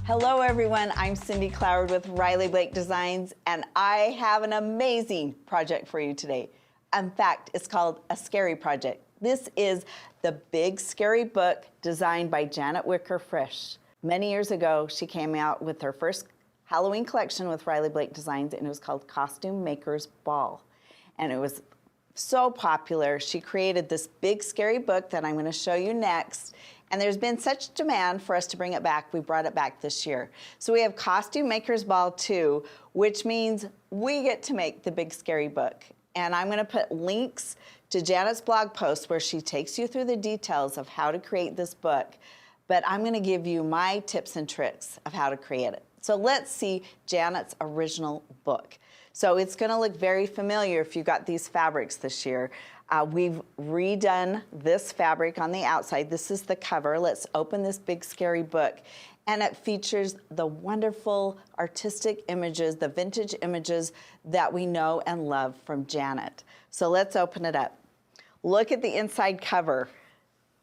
Hello everyone, I'm Cindy Cloward with Riley Blake Designs, and I have an amazing project for you today. In fact, it's called a scary project. This is the Big Scary Book designed by Janet Wecker Frisch. Many years ago, she came out with her first Halloween collection with Riley Blake Designs, and it was called Costume Maker's Ball. And it was so popular, she created this big scary book that I'm going to show you next. And there's been such demand for us to bring it back, we brought it back this year. So we have Costume Maker's Ball 2, which means we get to make the big scary book. And I'm going to put links to Janet's blog post where she takes you through the details of how to create this book. But I'm going to give you my tips and tricks of how to create it. So let's see Janet's original book. So it's going to look very familiar if you got these fabrics this year. We've redone this fabric on the outside. This is the cover. Let's open this big scary book. And it features the wonderful artistic images, the vintage images that we know and love from Janet. So let's open it up. Look at the inside cover.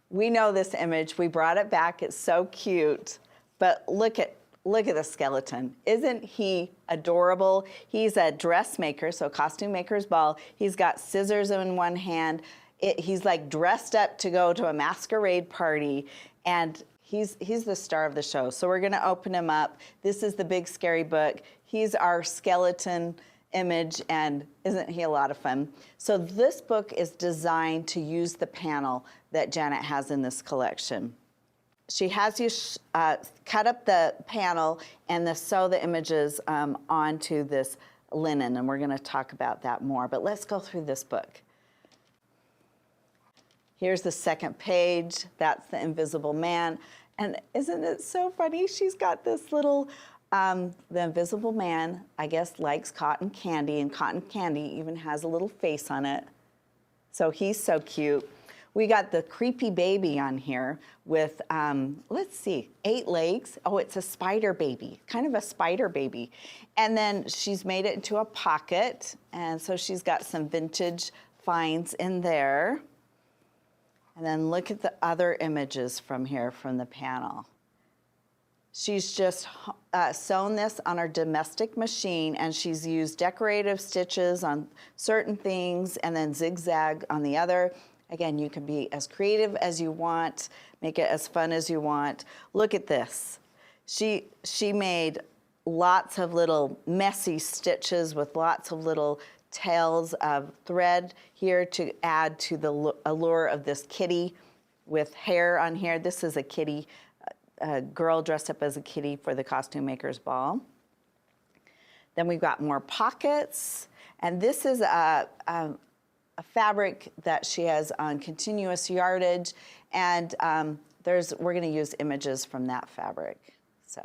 We know this image. We brought it back. It's so cute. But look at the skeleton. Isn't he adorable? He's a dressmaker, so Costume Maker's Ball. He's got scissors in one hand. He's like dressed up to go to a masquerade party, and he's the star of the show. So we're gonna open him up. This is the big scary book. He's our skeleton image, and isn't he a lot of fun? So this book is designed to use the panel that Janet has in this collection. She has you cut up the panel and sew the images onto this linen, and we're going to talk about that more. But let's go through this book. Here's the second page. That's the Invisible Man. And isn't it so funny? She's got this little, the Invisible Man, I guess, likes cotton candy, and cotton candy even has a little face on it. So he's so cute. We got the creepy baby on here with, let's see, 8 legs. Oh, it's a spider baby, kind of a spider baby. And then she's made it into a pocket, and so she's got some vintage finds in there. And then look at the other images from here from the panel. She's just sewn this on her domestic machine, and she's used decorative stitches on certain things and then zigzag on the other. Again, you can be as creative as you want, make it as fun as you want. Look at this. She made lots of little messy stitches with lots of little tails of thread here to add to the allure of this kitty with hair on here. This is a kitty, a girl dressed up as a kitty for the Costume Maker's Ball. Then we've got more pockets, and this is a fabric that she has on continuous yardage, and we're going to use images from that fabric. So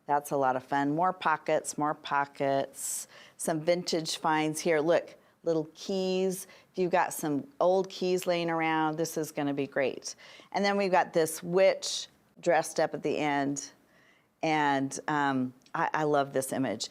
that's a lot of fun. More pockets, some vintage finds here. Look, little keys. If you've got some old keys laying around, this is going to be great. And then we've got this witch dressed up at the end, and I love this image.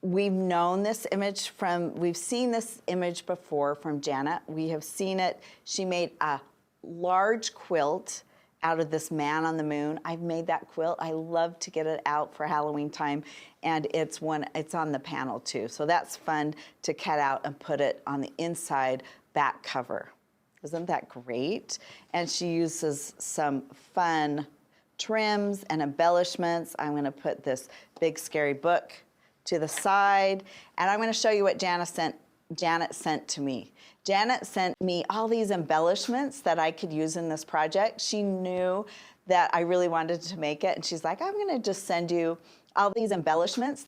We've known this image we've seen this image before from Janet. We have seen it. She made a large quilt out of this man on the moon. I've made that quilt. I love to get it out for Halloween time, and it's on the panel too. So that's fun to cut out and put it on the inside back cover. Isn't that great? And she uses some fun trims and embellishments. I'm going to put this big scary book to the side, and I'm going to show you what Janet sent to me. Janet sent me all these embellishments that I could use in this project. She knew that I really wanted to make it, and she's like, I'm going to just send you all these embellishments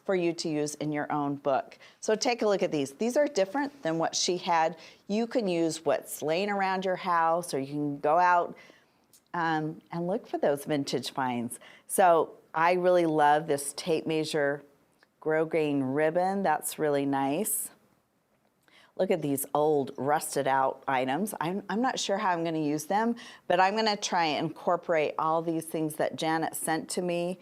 for you to use in your own book. So take a look at these. These are different than what she had. You can use what's laying around your house, or you can go out and look for those vintage finds. So I really love this tape measure grosgrain ribbon. That's really nice. Look at these old rusted out items. I'm not sure how I'm going to use them, but I'm going to try and incorporate all these things that Janet sent to me,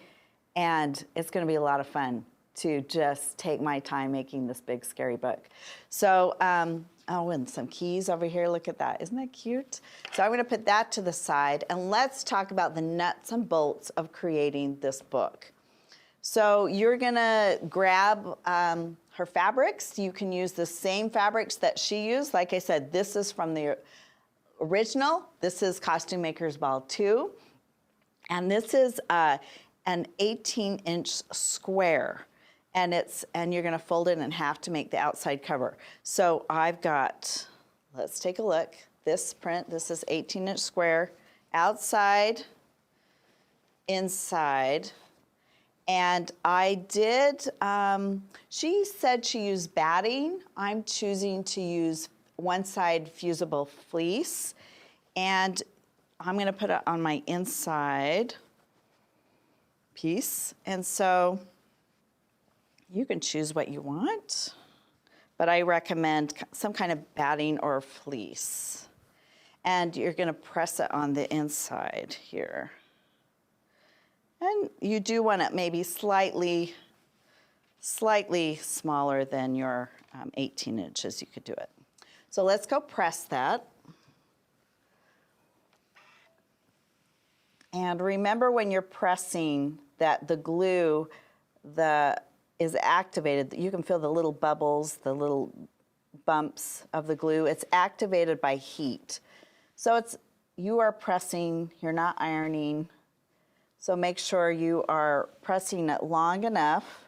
and it's going to be a lot of fun to just take my time making this big scary book. So Oh, and some keys over here. Look at that. Isn't that cute? So I'm going to put that to the side, and let's talk about the nuts and bolts of creating this book. So you're going to grab her fabrics. You can use the same fabrics that she used. Like I said, this is from the original. This is Costume Maker's Ball 2. And this is an 18-inch square. And you're going to fold it in half to make the outside cover. So I've got, let's take a look. This print, this is 18-inch square, outside, inside. And I did, she said she used batting. I'm choosing to use one side fusible fleece. And I'm going to put it on my inside piece. And so you can choose what you want, but I recommend some kind of batting or fleece. And you're going to press it on the inside here. And you do want it maybe slightly smaller than your 18 inches. You could do it. So let's go press that. And remember when you're pressing that the glue is activated. You can feel the little bubbles, the little bumps of the glue. It's activated by heat. So you are pressing, you're not ironing. So make sure you are pressing it long enough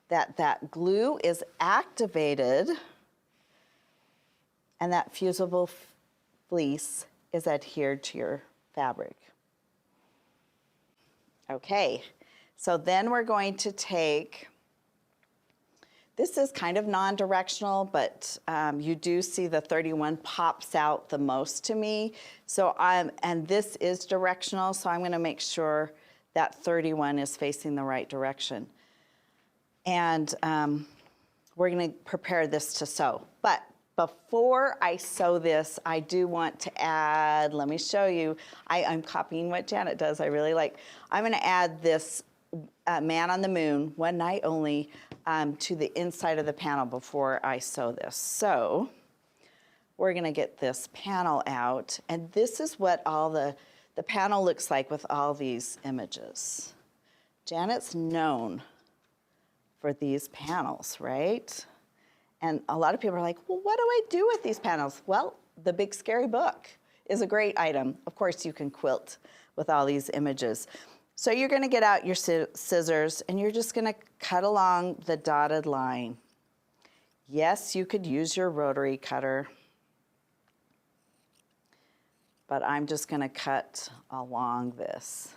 that glue is activated and that fusible fleece is adhered to your fabric. Okay, so then we're going to take, this is kind of non-directional, but you do see the 31 pops out the most to me. So and this is directional, so I'm gonna make sure that 31 is facing the right direction. And we're gonna prepare this to sew. But before I sew this, I do want to add, let me show you, I'm copying what Janet does, I really like. I'm gonna add this Man on the Moon, one night only, to the inside of the panel before I sew this. So we're gonna get this panel out, and this is what all the panel looks like with all these images. Janet's known for these panels, right? And a lot of people are like, well, what do I do with these panels? Well, the Big Scary Book is a great item. Of course, you can quilt with all these images. So you're gonna get out your scissors and you're just gonna cut along the dotted line. Yes, you could use your rotary cutter, but I'm just gonna cut along this.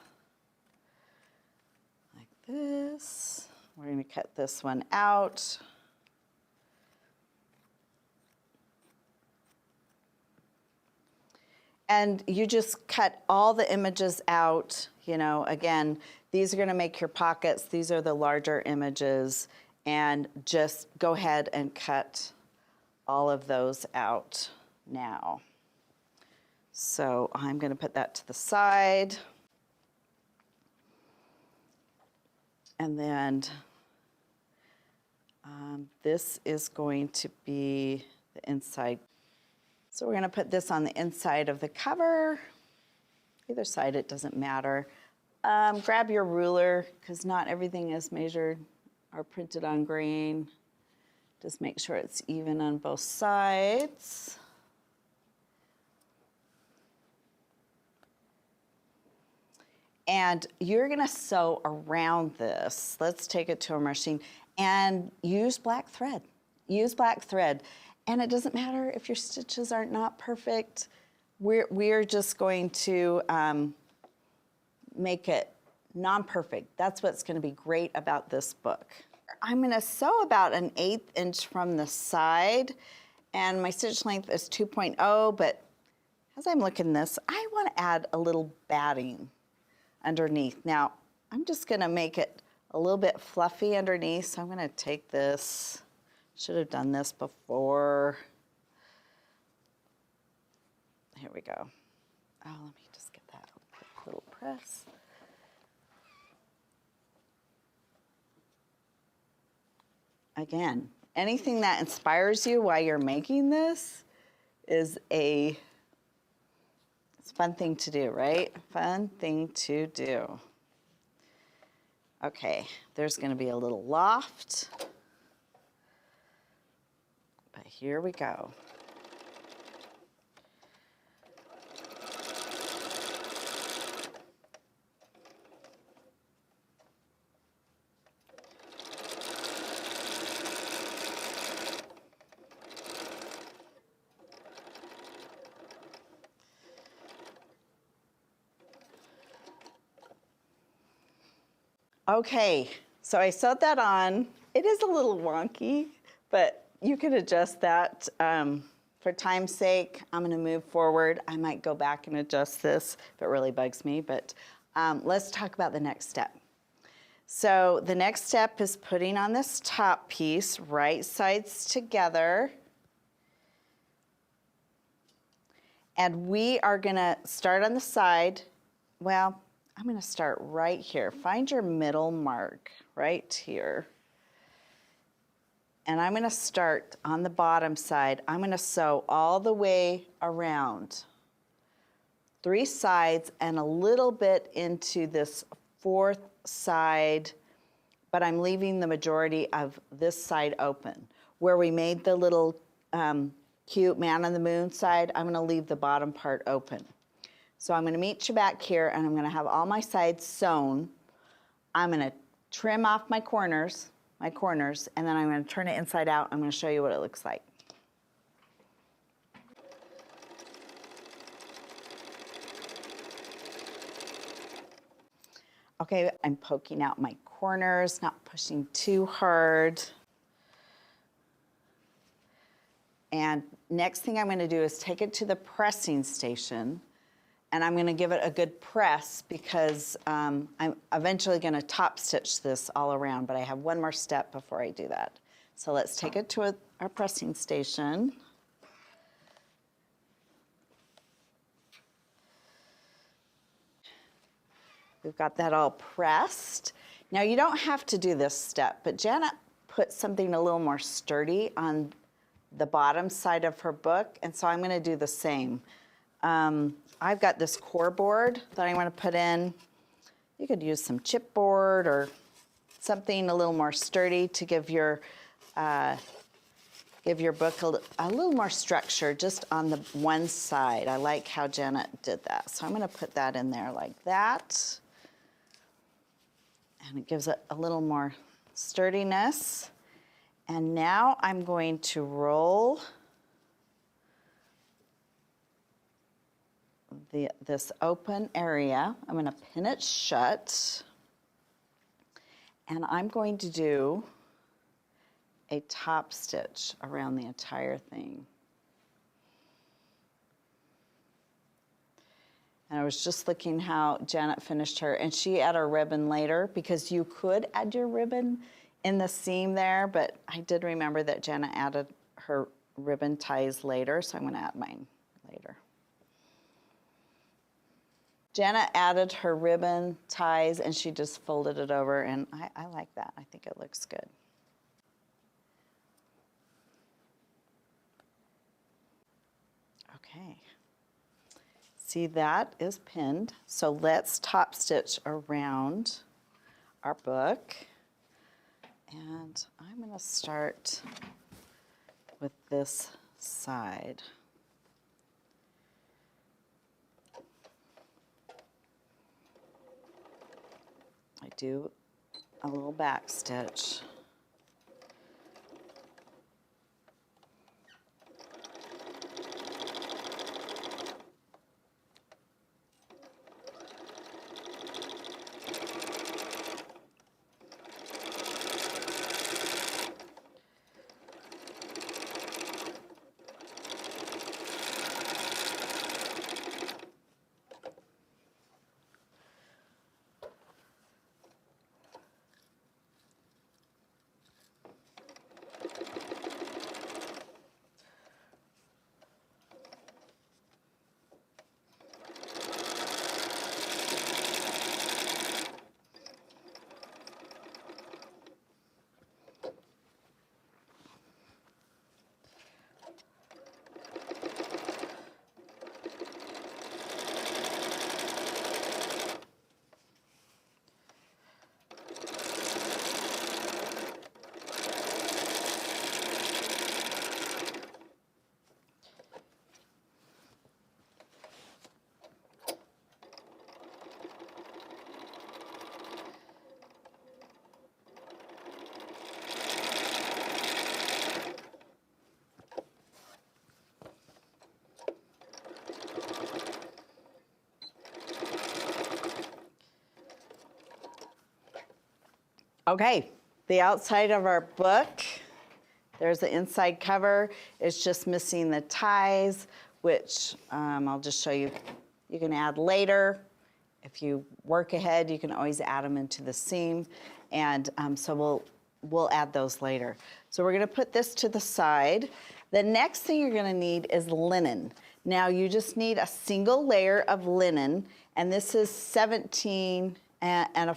Like this. We're gonna cut this one out. And you just cut all the images out. You know, again, these are gonna make your pockets. These are the larger images. And just go ahead and cut all of those out now. So I'm gonna put that to the side. And then this is going to be the inside. So we're gonna put this on the inside of the cover. Either side, it doesn't matter. Grab your ruler, because not everything is measured or printed on grain. Just make sure it's even on both sides. And you're gonna sew around this. Let's take it to a machine and use black thread. Use black thread. And it doesn't matter if your stitches are not perfect. We're just going to make it non-perfect. That's what's gonna be great about this book. I'm gonna sew about an 1/8 inch from the side, and my stitch length is 2.0, but as I'm looking this, I wanna add a little batting underneath. Now, I'm just gonna make it a little bit fluffy underneath, so I'm gonna take this. Should have done this before. Here we go. Oh, let me just get that quick little press. Again, anything that inspires you while you're making this is it's a fun thing to do, right? Fun thing to do. Okay, there's going to be a little loft, but here we go. Okay, so I sewed that on. It is a little wonky, but you can adjust that. For time's sake, I'm gonna move forward. I might go back and adjust this if it really bugs me, but let's talk about the next step. So the next step is putting on this top piece, right sides together. And we are gonna start on the side. Well, I'm gonna start right here. Find your middle mark right here. And I'm gonna start on the bottom side. I'm gonna sew all the way around 3 sides and a little bit into this 4th side, but I'm leaving the majority of this side open. Where we made the little cute man on the moon side, I'm gonna leave the bottom part open. So I'm gonna meet you back here and I'm gonna have all my sides sewn. I'm gonna trim off my corners, and then I'm gonna turn it inside out. I'm gonna show you what it looks like. Okay, I'm poking out my corners, not pushing too hard. And next thing I'm gonna do is take it to the pressing station, and I'm gonna give it a good press because I'm eventually gonna top stitch this all around, but I have one more step before I do that. So let's take it to our pressing station. We've got that all pressed. Now you don't have to do this step, but Janet put something a little more sturdy on the bottom side of her book, and so I'm gonna do the same. I've got this core board that I want to put in. You could use some chipboard or something a little more sturdy to give your book a little more structure just on the one side. I like how Janet did that. So I'm going to put that in there like that. And it gives it a little more sturdiness. And now I'm going to roll this open area. I'm going to pin it shut, and I'm going to do a top stitch around the entire thing. And I was just looking how Janet finished her, and she added a ribbon later because you could add your ribbon in the seam there, but I did remember that Janet added her ribbon ties later, so I'm going to add mine later. Janet added her ribbon ties and she just folded it over, and I like that. I think it looks good. Okay. See, that is pinned. So let's top stitch around our book. And I'm going to start with this side. I do a little back stitch. Okay, the outside of our book, there's the inside cover. It's just missing the ties, which I'll just show you. You can add later. If you work ahead, you can always add them into the seam. And so we'll add those later. So we're gonna put this to the side. The next thing you're gonna need is linen. Now you just need a single layer of linen, and this is 17 and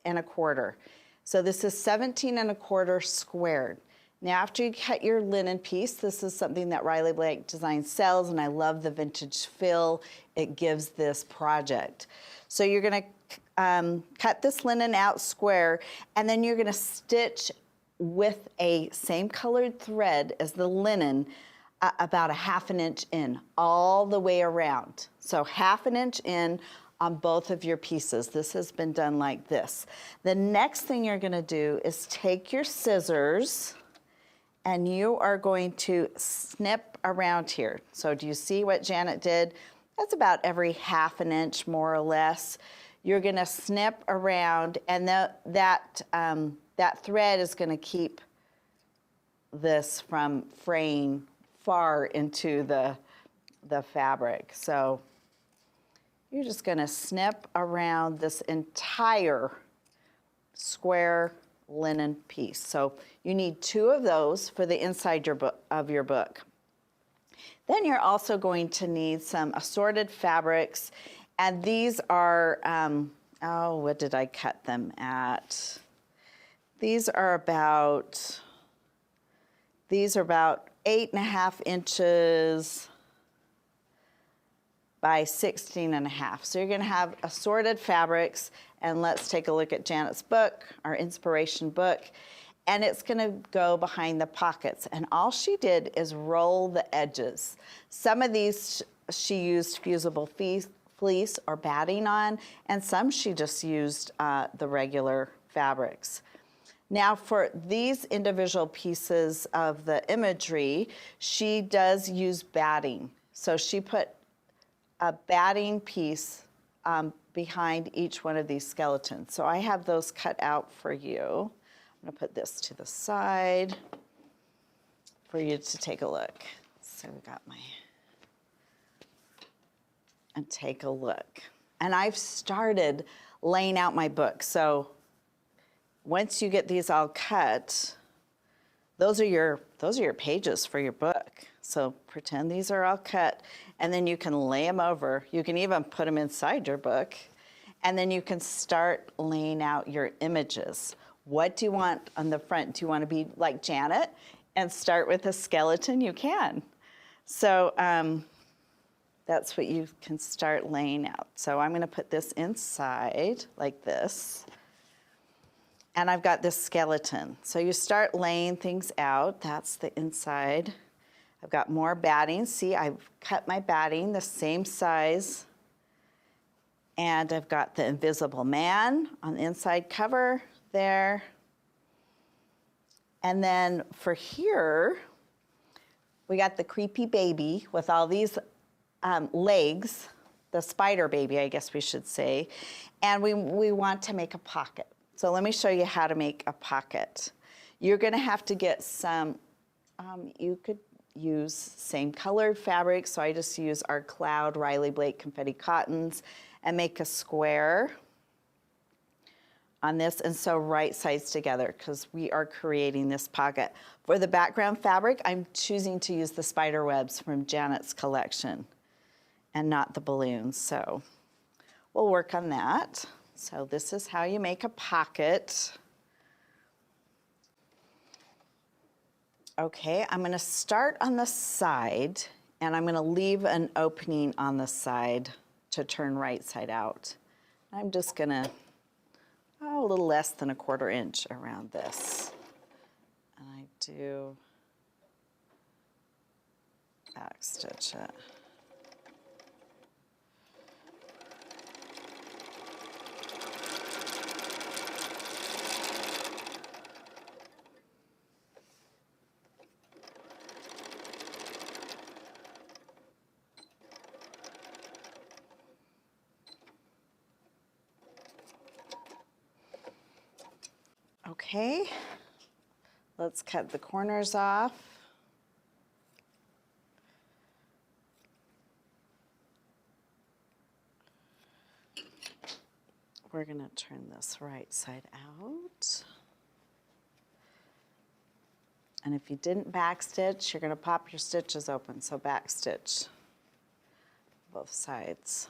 a quarter. So this is 17 and a quarter squared. Now after you cut your linen piece, this is something that Riley Blake Design sells, and I love the vintage fill it gives this project. So you're gonna cut this linen out square, and then you're gonna stitch with a same colored thread as the linen about a 1/2 inch in, all the way around. So 1/2 inch in on both of your pieces. This has been done like this. The next thing you're gonna do is take your scissors and you are going to snip around here. So do you see what Janet did? That's about every 1/2 inch more or less. You're gonna snip around, and that thread is gonna keep this from fraying far into the fabric. So you're just gonna snip around this entire square linen piece. So you need 2 of those for the inside of your book. Then you're also going to need some assorted fabrics, and these are, what did I cut them at? These are about 8.5 inches by 16.5. So you're gonna have assorted fabrics, and let's take a look at Janet's book, our inspiration book, and it's gonna go behind the pockets. And all she did is roll the edges. Some of these she used fusible fleece or batting on, and some she just used the regular fabrics. Now for these individual pieces of the imagery, she does use batting. So she put a batting piece behind each one of these skeletons. So I have those cut out for you. I'm gonna put this to the side for you to take a look. So we got and take a look. And I've started laying out my book. So once you get these all cut, those are your pages for your book. So pretend these are all cut, and then you can lay them over. You can even put them inside your book, and then you can start laying out your images. What do you want on the front? Do you want to be like Janet and start with a skeleton? You can. So that's what you can start laying out. So I'm going to put this inside like this. And I've got this skeleton. So you start laying things out. That's the inside. I've got more batting. See, I've cut my batting the same size. And I've got the invisible man on the inside cover there. And then for here, we got the creepy baby with all these legs, the spider baby, I guess we should say. And we want to make a pocket. So let me show you how to make a pocket. You're gonna have to get some, you could use same colored fabric, so I just use our Cloud Riley Blake Confetti Cottons and make a square on this and sew right sides together because we are creating this pocket. For the background fabric, I'm choosing to use the spider webs from Janet's collection and not the balloons, so we'll work on that. So this is how you make a pocket. Okay, I'm gonna start on the side, and I'm gonna leave an opening on the side to turn right side out. I'm just gonna, a little less than 1/4 inch around this. And I do back stitch it. Okay, let's cut the corners off. We're going to turn this right side out. And if you didn't back stitch, you're going to pop your stitches open, so back stitch both sides.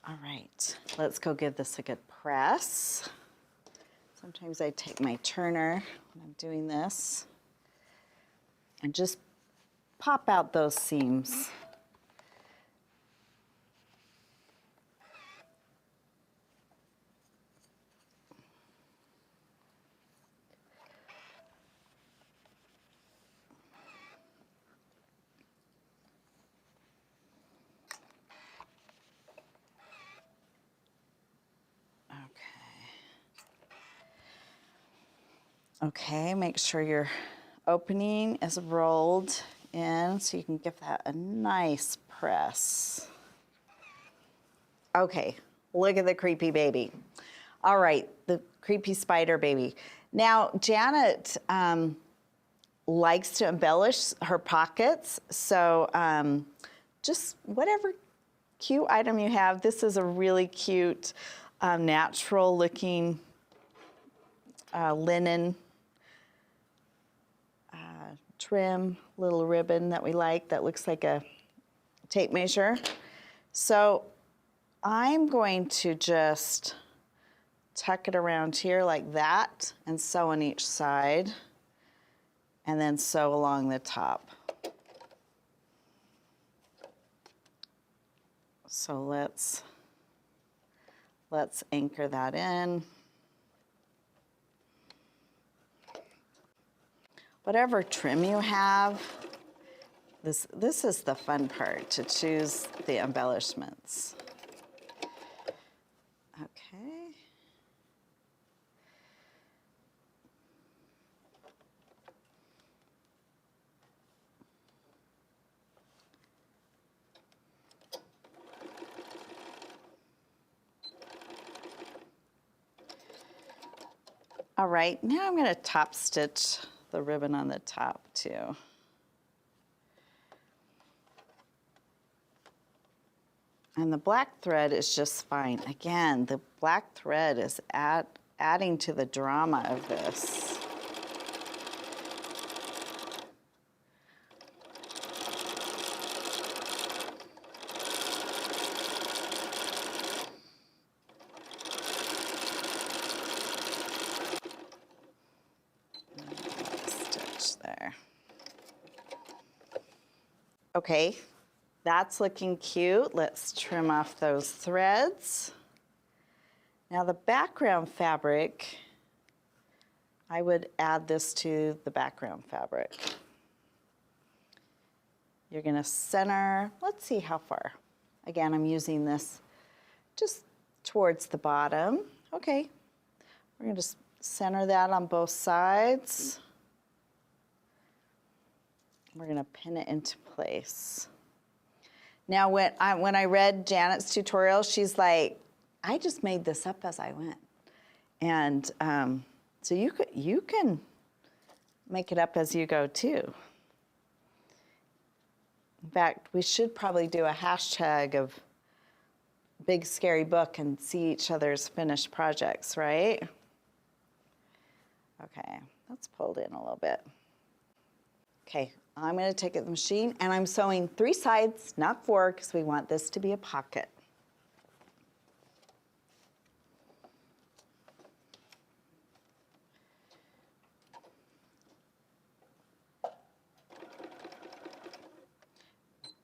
All right, let's go give this a good press. Sometimes I take my turner when I'm doing this and just pop out those seams. Okay, make sure your opening is rolled in so you can give that a nice press. Okay, look at the creepy baby. All right, the creepy spider baby. Now, Janet likes to embellish her pockets, so just whatever cute item you have. This is a really cute, natural looking linen trim little ribbon that we like that looks like a tape measure. So I'm going to just tuck it around here like that and sew on each side and then sew along the top. So let's anchor that in. Whatever trim you have, this is the fun part, to choose the embellishments. Okay. All right, now I'm going to top stitch the ribbon on the top too. And the black thread is just fine. Again, the black thread is adding to the drama of this. Stitch there. Okay. That's looking cute. Let's trim off those threads. Now the background fabric, I would add this to the background fabric. You're gonna center, let's see how far. Again, I'm using this just towards the bottom. Okay, we're gonna just center that on both sides. We're gonna pin it into place. Now, when I read Janet's tutorial, she's like, I just made this up as I went. And so you can make it up as you go too. In fact, we should probably do a hashtag of Big Scary Book and see each other's finished projects, right? Okay, that's pulled in a little bit. Okay. I'm going to take it to the machine, and I'm sewing 3 sides, not 4, because we want this to be a pocket.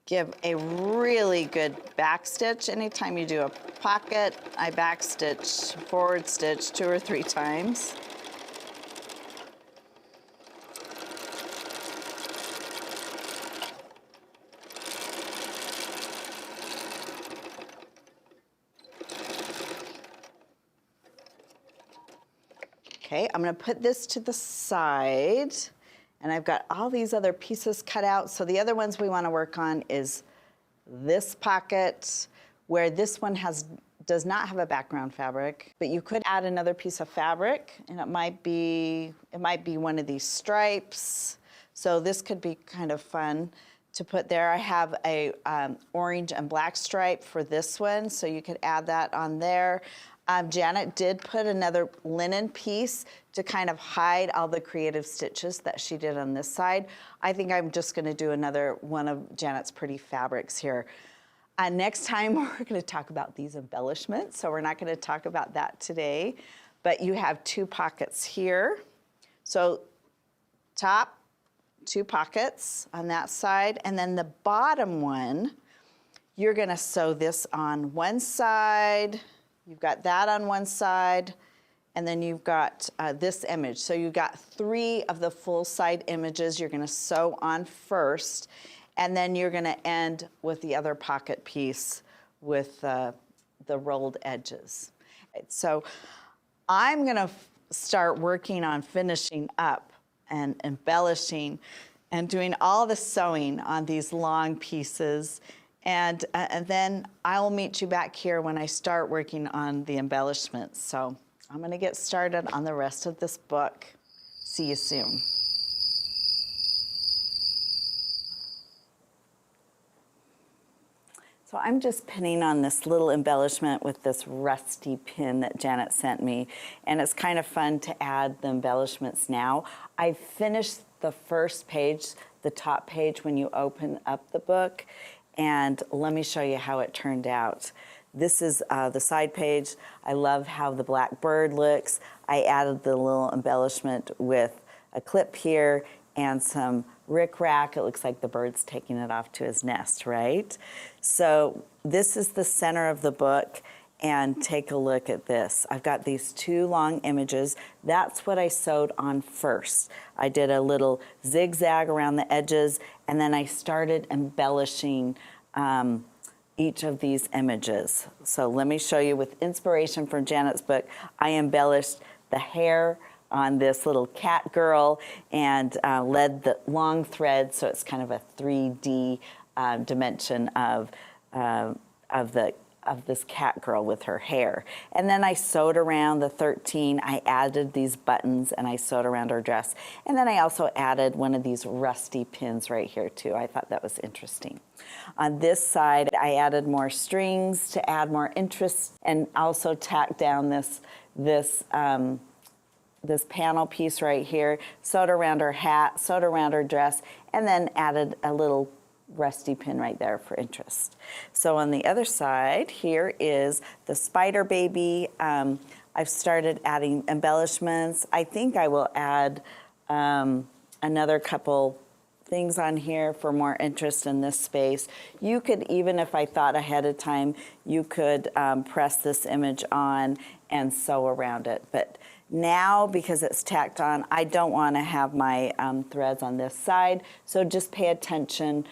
Give a really good back stitch. Anytime you do a pocket, I back stitch, forward stitch 2 or 3 times. Okay, I'm gonna put this to the side, and I've got all these other pieces cut out, so the other ones we wanna work on is this pocket where this one does not have a background fabric, but you could add another piece of fabric, and it might be one of these stripes. So this could be kind of fun to put there. I have a orange and black stripe for this one, so you could add that on there. Janet did put another linen piece to kind of hide all the creative stitches that she did on this side. I think I'm just gonna do another one of Janet's pretty fabrics here. Next time, we're going to talk about these embellishments, so we're not going to talk about that today. But you have 2 pockets here. So top, 2 pockets on that side, and then the bottom one, you're going to sew this on one side. You've got that on one side, and then you've got this image. So you've got 3 of the full side images you're going to sew on first. And then you're going to end with the other pocket piece with the rolled edges. So I'm going to start working on finishing up and embellishing and doing all the sewing on these long pieces. And then I'll meet you back here when I start working on the embellishments. So I'm going to get started on the rest of this book. See you soon. So I'm just pinning on this little embellishment with this rusty pin that Janet sent me, and it's kind of fun to add the embellishments now. I finished the first page, the top page when you open up the book, and let me show you how it turned out. This is the side page. I love how the black bird looks. I added the little embellishment with a clip here and some rickrack. It looks like the bird's taking it off to his nest, right? So this is the center of the book, and take a look at this. I've got these 2 long images. That's what I sewed on first. I did a little zigzag around the edges, and then I started embellishing each of these images. So let me show you, with inspiration from Janet's book, I embellished the hair on this little cat girl and led the long thread, so it's kind of a 3D dimension of this cat girl with her hair. And then I sewed around the 13. I added these buttons and I sewed around her dress. And then I also added one of these rusty pins right here too. I thought that was interesting. On this side, I added more strings to add more interest, and also tacked down this panel piece right here, sewed around her hat, sewed around her dress, and then added a little rusty pin right there for interest. So on the other side, here is the spider baby. I've started adding embellishments. I think I will add another couple things on here for more interest in this space. You could, even if I thought ahead of time, you could press this image on and sew around it. But now, because it's tacked on, I don't want to have my threads on this side, so just pay attention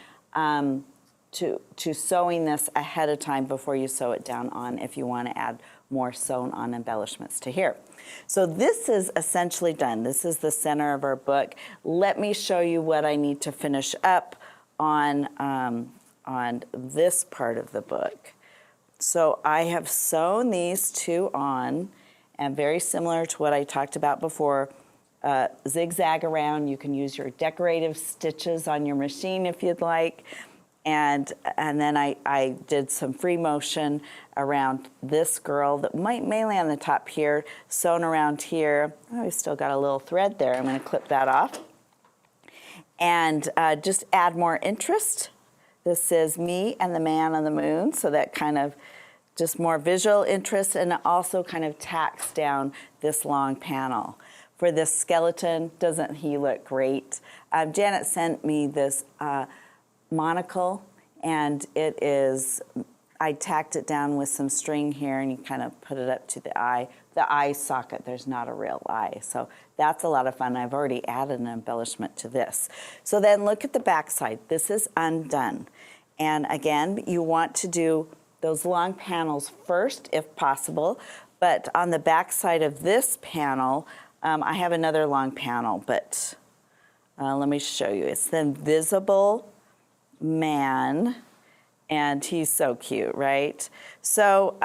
to sewing this ahead of time before you sew it down on, if you want to add more sewn on embellishments to here. So this is essentially done. This is the center of our book. Let me show you what I need to finish up on this part of the book. So I have sewn these 2 on, and very similar to what I talked about before, zigzag around. You can use your decorative stitches on your machine if you'd like. And then I did some free motion around this girl, that mainly on the top here, sewn around here. Oh, we still got a little thread there. I'm going to clip that off. And just add more interest. This is me and the man on the moon, so that kind of just more visual interest, and it also kind of tacks down this long panel. For this skeleton, doesn't he look great? Janet sent me this monocle, and it is, I tacked it down with some string here, and you kind of put it up to the eye socket. There's not a real eye, so that's a lot of fun. I've already added an embellishment to this. So then look at the back side. This is undone, and again, you want to do those long panels first, if possible, but on the back side of this panel, I have another long panel, but let me show you. It's the Invisible Man, And he's so cute, right? So,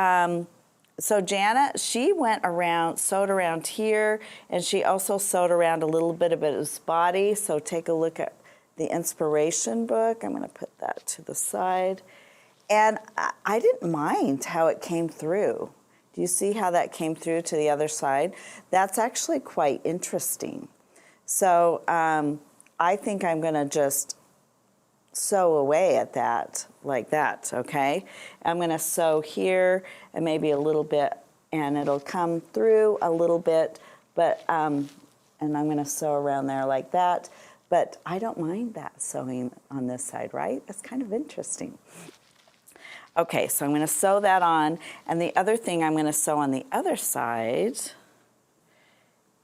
so Janet, she went around, sewed around here, and she also sewed around a little bit of his body. So take a look at the inspiration book. I'm going to put that to the side. And I didn't mind how it came through. Do you see how that came through to the other side? That's actually quite interesting. So I think I'm going to just sew away at that like that, okay? I'm going to sew here and maybe a little bit, and it'll come through a little bit, but and I'm going to sew around there like that. But I don't mind that sewing on this side, right? It's kind of interesting. Okay, so I'm going to sew that on, and the other thing I'm going to sew on the other side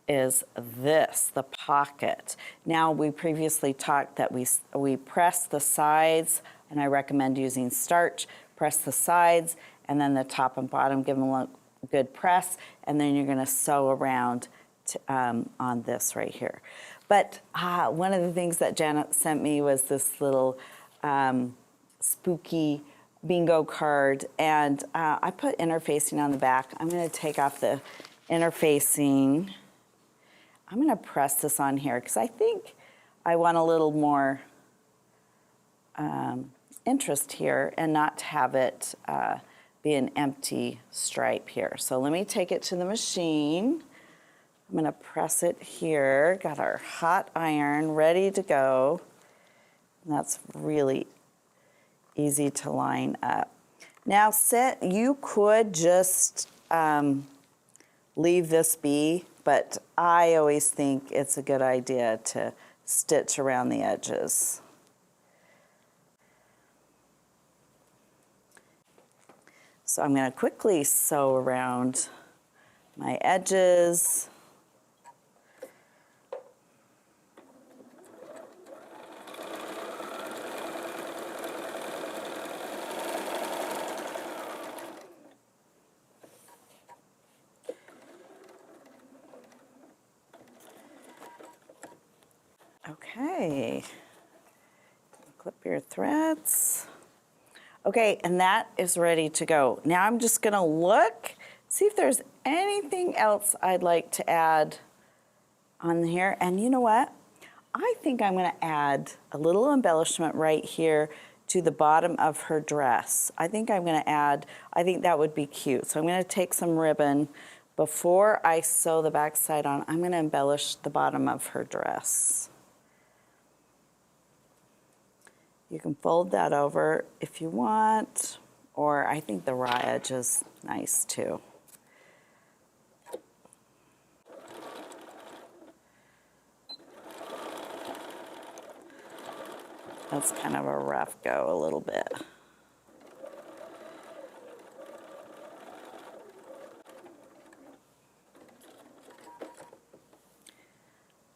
is this, the pocket. Now, we previously talked that we press the sides, and I recommend using starch. Press the sides, and then the top and bottom, give them a good press, and then you're going to sew around on this right here. But one of the things that Janet sent me was this little spooky bingo card, and I put interfacing on the back. I'm going to take off the interfacing. I'm going to press this on here because I think I want a little more interest here and not have it be an empty stripe here. So let me take it to the machine. I'm going to press it here. Got our hot iron ready to go. And that's really easy to line up. Now, you could just leave this be, but I always think it's a good idea to stitch around the edges. So I'm going to quickly sew around my edges. Okay, clip your threads. Okay, and that is ready to go. Now I'm just gonna look, see if there's anything else I'd like to add on here. And you know what? I think I'm gonna add a little embellishment right here to the bottom of her dress. I think that would be cute. So I'm gonna take some ribbon. Before I sew the back side on, I'm gonna embellish the bottom of her dress. You can fold that over if you want, or I think the raw edge is nice too. That's kind of a rough go a little bit.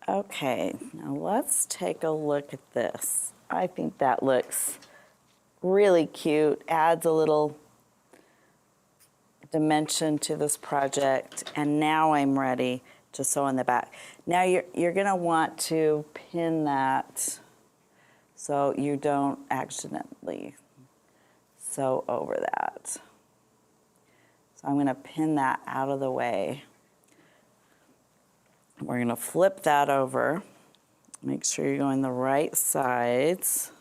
Okay, now let's take a look at this. I think that looks really cute, adds a little dimension to this project, and now I'm ready to sew in the back. Now you're gonna want to pin that so you don't accidentally sew over that. So I'm gonna pin that out of the way. We're gonna flip that over. Make sure you're going the right sides.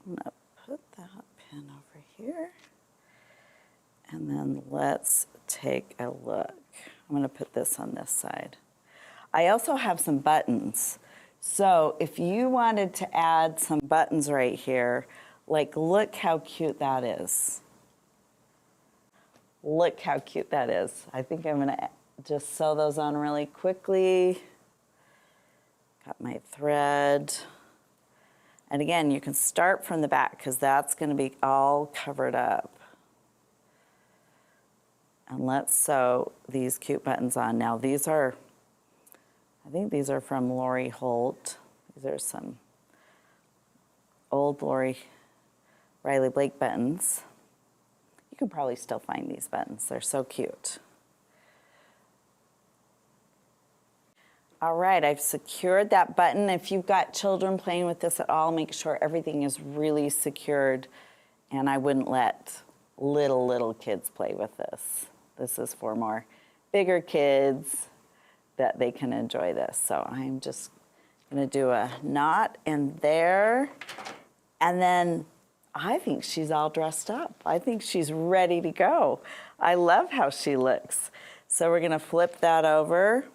I'm gonna put that pin over here. And then let's take a look. I'm gonna put this on this side. I also have some buttons. So if you wanted to add some buttons right here, like look how cute that is. Look how cute that is. I think I'm gonna just sew those on really quickly. Got my thread. And again, you can start from the back because that's going to be all covered up. And let's sew these cute buttons on. Now these are, I think these are from Lori Holt. These are some old Riley Blake buttons. You can probably still find these buttons. They're so cute. All right, I've secured that button. If you've got children playing with this at all, make sure everything is really secured. And I wouldn't let little kids play with this. This is for more bigger kids that they can enjoy this. So I'm just gonna do a knot in there. And then I think she's all dressed up. I think she's ready to go. I love how she looks. So we're gonna flip that over.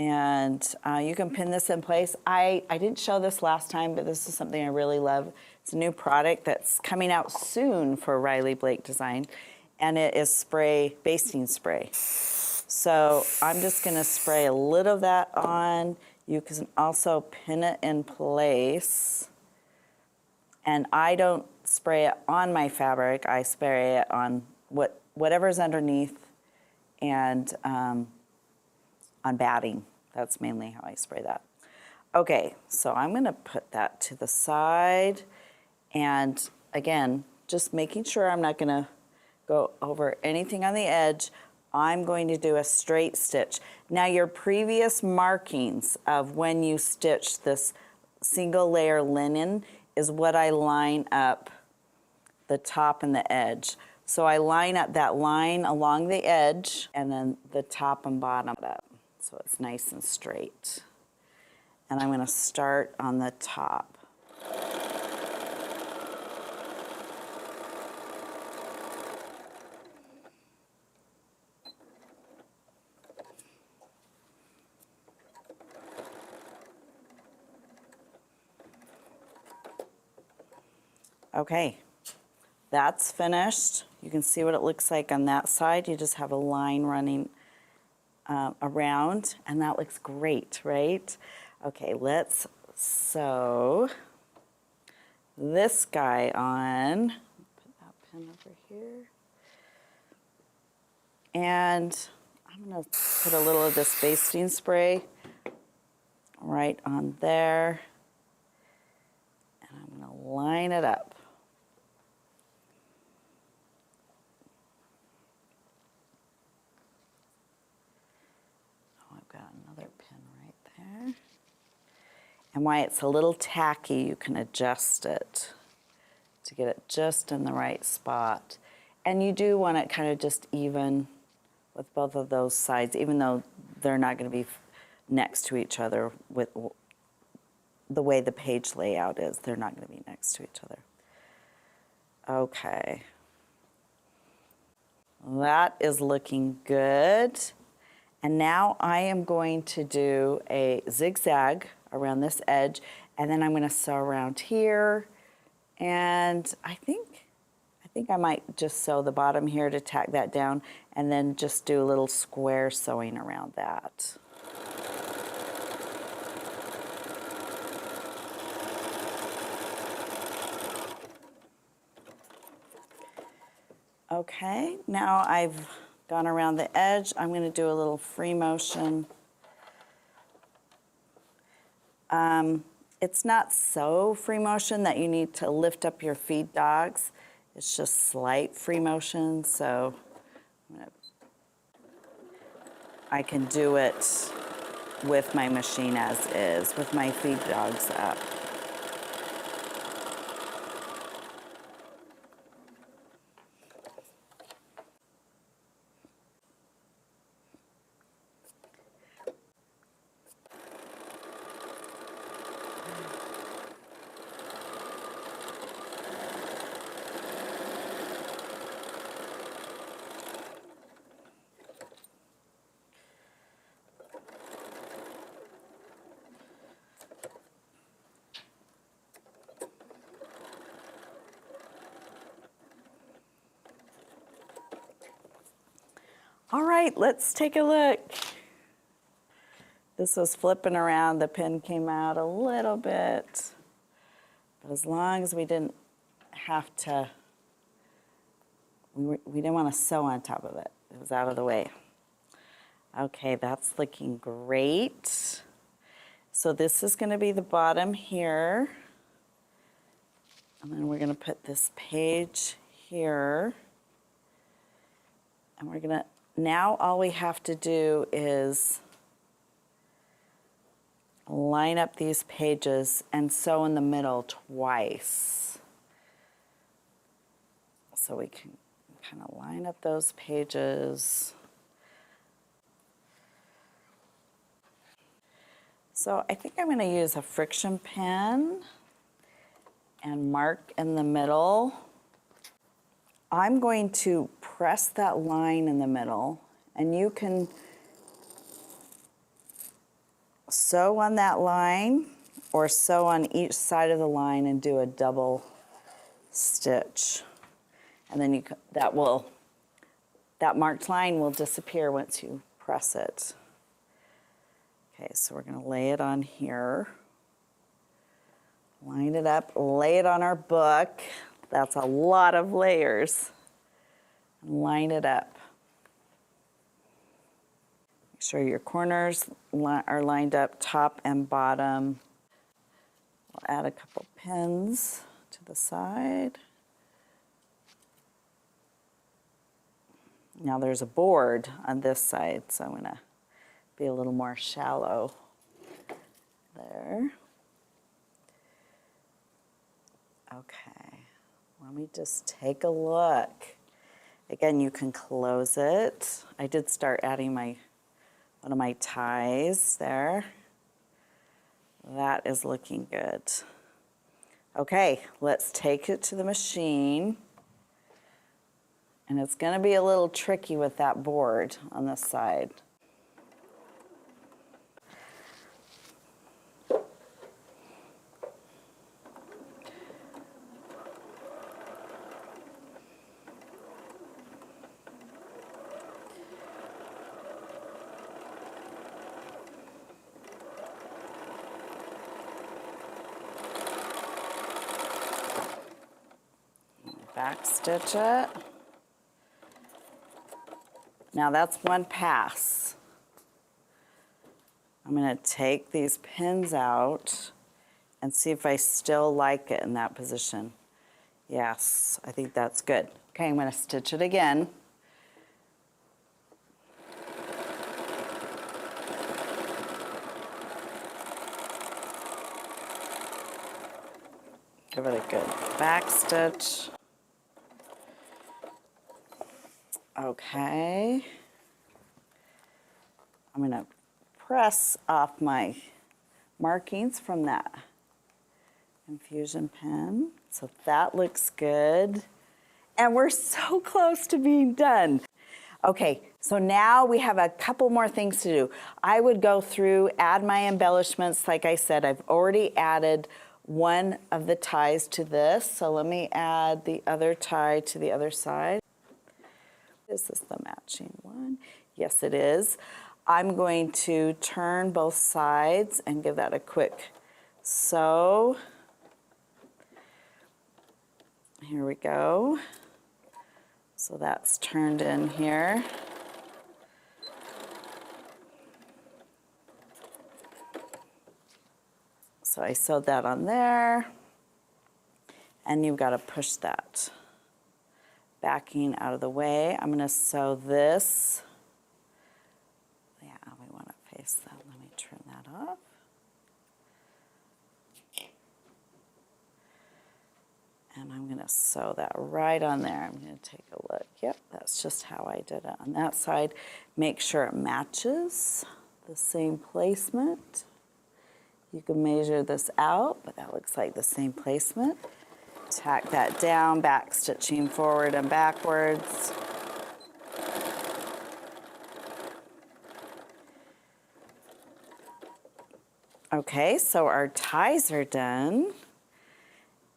And you can pin this in place. I didn't show this last time, but this is something I really love. It's a new product that's coming out soon for Riley Blake Design, and it is basting spray. So I'm just gonna spray a little of that on. You can also pin it in place. And I don't spray it on my fabric, I spray it on whatever's underneath and on batting. That's mainly how I spray that. Okay, so I'm gonna put that to the side. And again, just making sure I'm not gonna go over anything on the edge. I'm going to do a straight stitch. Now your previous markings of when you stitched this single layer linen is what I line up the top and the edge. So I line up that line along the edge and then the top and bottom up. So it's nice and straight. And I'm gonna start on the top. Okay, that's finished. You can see what it looks like on that side. You just have a line running around, and that looks great, right? Okay, let's sew this guy on. Put that pin over here. And I'm gonna put a little of this basting spray right on there. And I'm gonna line it up. And why it's a little tacky, you can adjust it to get it just in the right spot. And you do want it kind of just even with both of those sides, even though they're not going to be next to each other with the way the page layout is. They're not going to be next to each other. Okay. That is looking good. And now I am going to do a zigzag around this edge, and then I'm going to sew around here. And I think I might just sew the bottom here to tack that down, and then just do a little square sewing around that. Okay, now I've gone around the edge. I'm going to do a little free motion. It's not so free motion that you need to lift up your feed dogs. It's just slight free motion, so I can do it with my machine as is, with my feed dogs up. All right, let's take a look. This was flipping around, the pin came out a little bit, but as long as we didn't have to, we didn't want to sew on top of it. It was out of the way. Okay, that's looking great. So this is going to be the bottom here. And then we're going to put this page here. And we're going to now all we have to do is line up these pages and sew in the middle twice. So we can kind of line up those pages. So I think I'm going to use a friction pen and mark in the middle. I'm going to press that line in the middle, and you can sew on that line or sew on each side of the line and do a double stitch. And then that marked line will disappear once you press it. Okay, so we're going to lay it on here. Line it up, lay it on our book. That's a lot of layers. Line it up. Make sure your corners are lined up top and bottom. We'll add a couple pins to the side. Now there's a board on this side, so I'm going to be a little more shallow there. Okay, let me just take a look. Again, you can close it. I did start adding one of my ties there. That is looking good. Okay, let's take it to the machine. And it's going to be a little tricky with that board on this side. Back stitch it. Now that's one pass. I'm going to take these pins out and see if I still like it in that position. Yes, I think that's good. Okay, I'm going to stitch it again. Give it a good back stitch. Okay. I'm going to press off my markings from that infusion pen. So that looks good. And we're so close to being done. Okay, so now we have a couple more things to do. I would go through, add my embellishments. Like I said, I've already added one of the ties to this. So let me add the other tie to the other side. Is this the matching one? Yes, it is. I'm going to turn both sides and give that a quick sew. Here we go. So that's turned in here. So I sewed that on there. And you've got to push that backing out of the way. I'm going to sew this. Yeah, we want to face that. Let me turn that off. And I'm going to sew that right on there. I'm going to take a look. Yep, that's just how I did it on that side. Make sure it matches the same placement. You can measure this out, but that looks like the same placement. Tack that down, back stitching forward and backwards. Okay, so our ties are done.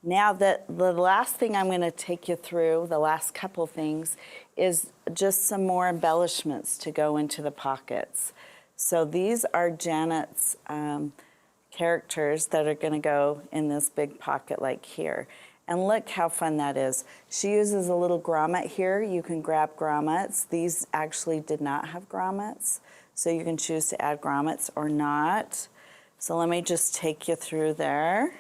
Now the last thing I'm going to take you through, the last couple things, is just some more embellishments to go into the pockets. So these are Janet's characters that are going to go in this big pocket like here. And look how fun that is. She uses a little grommet here. You can grab grommets. These actually did not have grommets, so you can choose to add grommets or not. So let me just take you through there.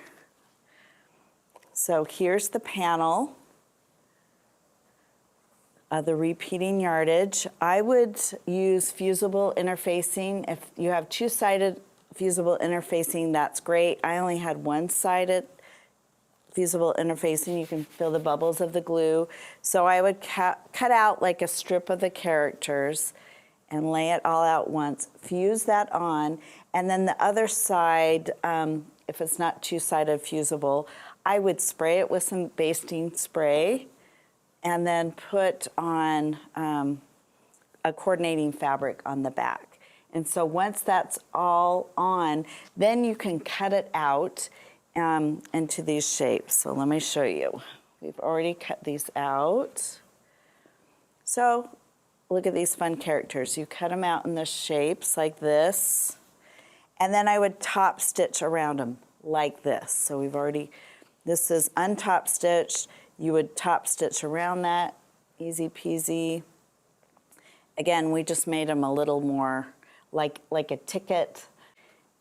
So here's the panel. the repeating yardage. I would use fusible interfacing. If you have two-sided fusible interfacing, that's great. I only had one-sided fusible interfacing. You can feel the bubbles of the glue. So I would cut out like a strip of the characters and lay it all out once, fuse that on, and then the other side, if it's not two-sided fusible, I would spray it with some basting spray and then put on a coordinating fabric on the back. And so once that's all on, then you can cut it out into these shapes. So let me show you. We've already cut these out. So look at these fun characters. You cut them out in the shapes like this, and then I would top stitch around them like this. So we've already, this is untop stitched. You would top stitch around that, easy peasy. Again, we just made them a little more like a ticket,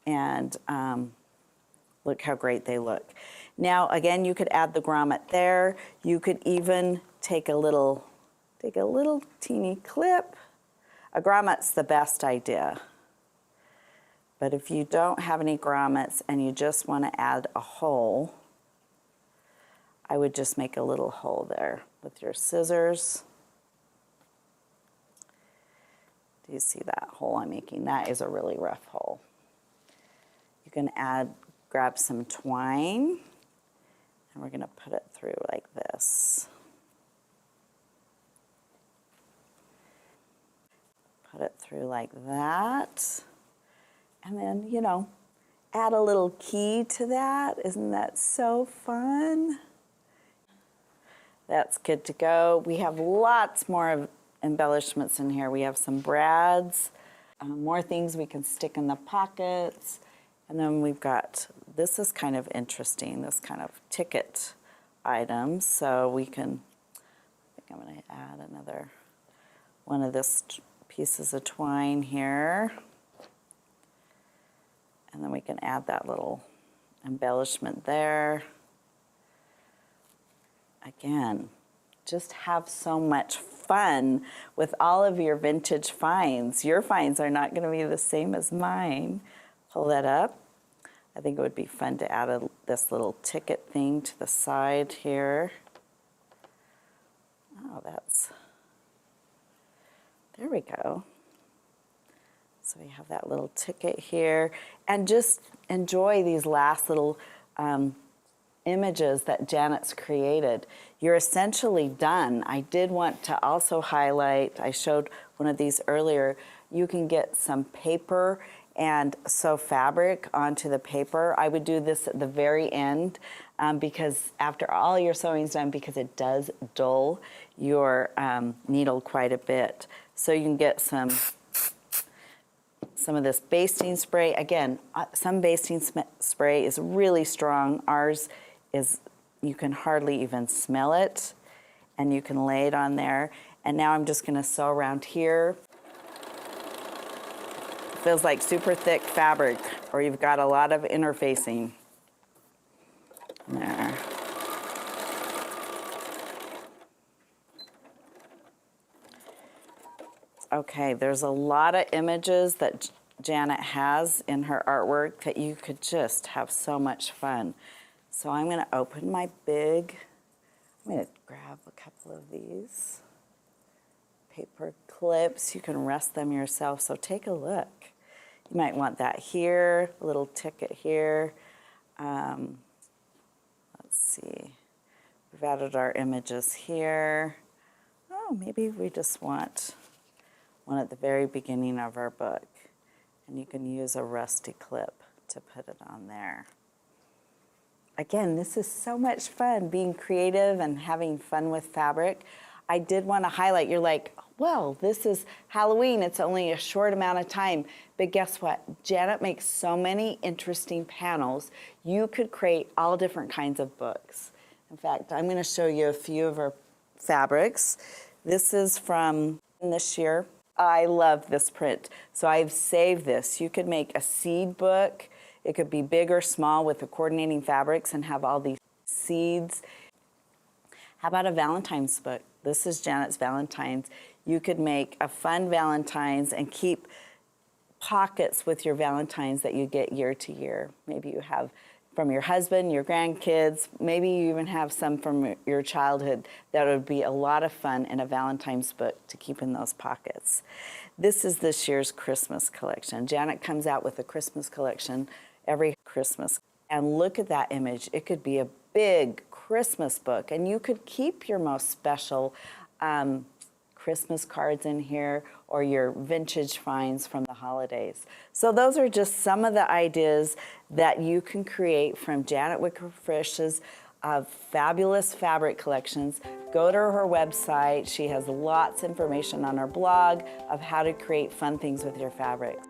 and look how great they look. Now, again, you could add the grommet there. You could even take a little teeny clip. A grommet's the best idea. But if you don't have any grommets and you just want to add a hole, I would just make a little hole there with your scissors. Do you see that hole I'm making? That is a really rough hole. You can grab some twine, and we're going to put it through like this. Put it through like that. And then, you know, add a little key to that. Isn't that so fun? That's good to go. We have lots more embellishments in here. We have some brads, more things we can stick in the pockets. And then we've got, this is kind of interesting, this kind of ticket item. So we can, I think I'm going to add another one of this pieces of twine here. And then we can add that little embellishment there. Again, just have so much fun with all of your vintage finds. Your finds are not going to be the same as mine. Pull that up. I think it would be fun to add this little ticket thing to the side here. Oh, there we go. So we have that little ticket here. And just enjoy these last little images that Janet's created. You're essentially done. I did want to also highlight, I showed one of these earlier, you can get some paper and sew fabric onto the paper. I would do this at the very end because after all your sewing's done, because it does dull your needle quite a bit. So you can get some of this basting spray. Again, some basting spray is really strong. Ours is, you can hardly even smell it, and you can lay it on there. And now I'm just gonna sew around here. It feels like super thick fabric, or you've got a lot of interfacing. There. Okay, there's a lot of images that Janet has in her artwork that you could just have so much fun. So I'm going to open my big, I'm going to grab a couple of these paper clips. You can rest them yourself, so take a look. You might want that here, a little ticket here. Let's see, we've added our images here. Oh, maybe we just want one at the very beginning of our book. And you can use a rusty clip to put it on there. Again, this is so much fun, being creative and having fun with fabric. I did want to highlight, you're like, well, this is Halloween, it's only a short amount of time. But guess what? Janet makes so many interesting panels. You could create all different kinds of books. In fact, I'm going to show you a few of our fabrics. This is from this year. I love this print, so I've saved this. You could make a seed book. It could be big or small with the coordinating fabrics and have all these seeds. How about a Valentine's book? This is Janet's Valentine's. You could make a fun Valentine's and keep pockets with your Valentines that you get year to year. Maybe you have from your husband, your grandkids, maybe you even have some from your childhood. That would be a lot of fun in a Valentine's book to keep in those pockets. This is this year's Christmas collection. Janet comes out with a Christmas collection every Christmas. And look at that image. It could be a big Christmas book, and you could keep your most special Christmas cards in here or your vintage finds from the holidays. So those are just some of the ideas that you can create from Janet Wecker Frisch's fabulous fabric collections. Go to her website. She has lots of information on her blog of how to create fun things with your fabrics.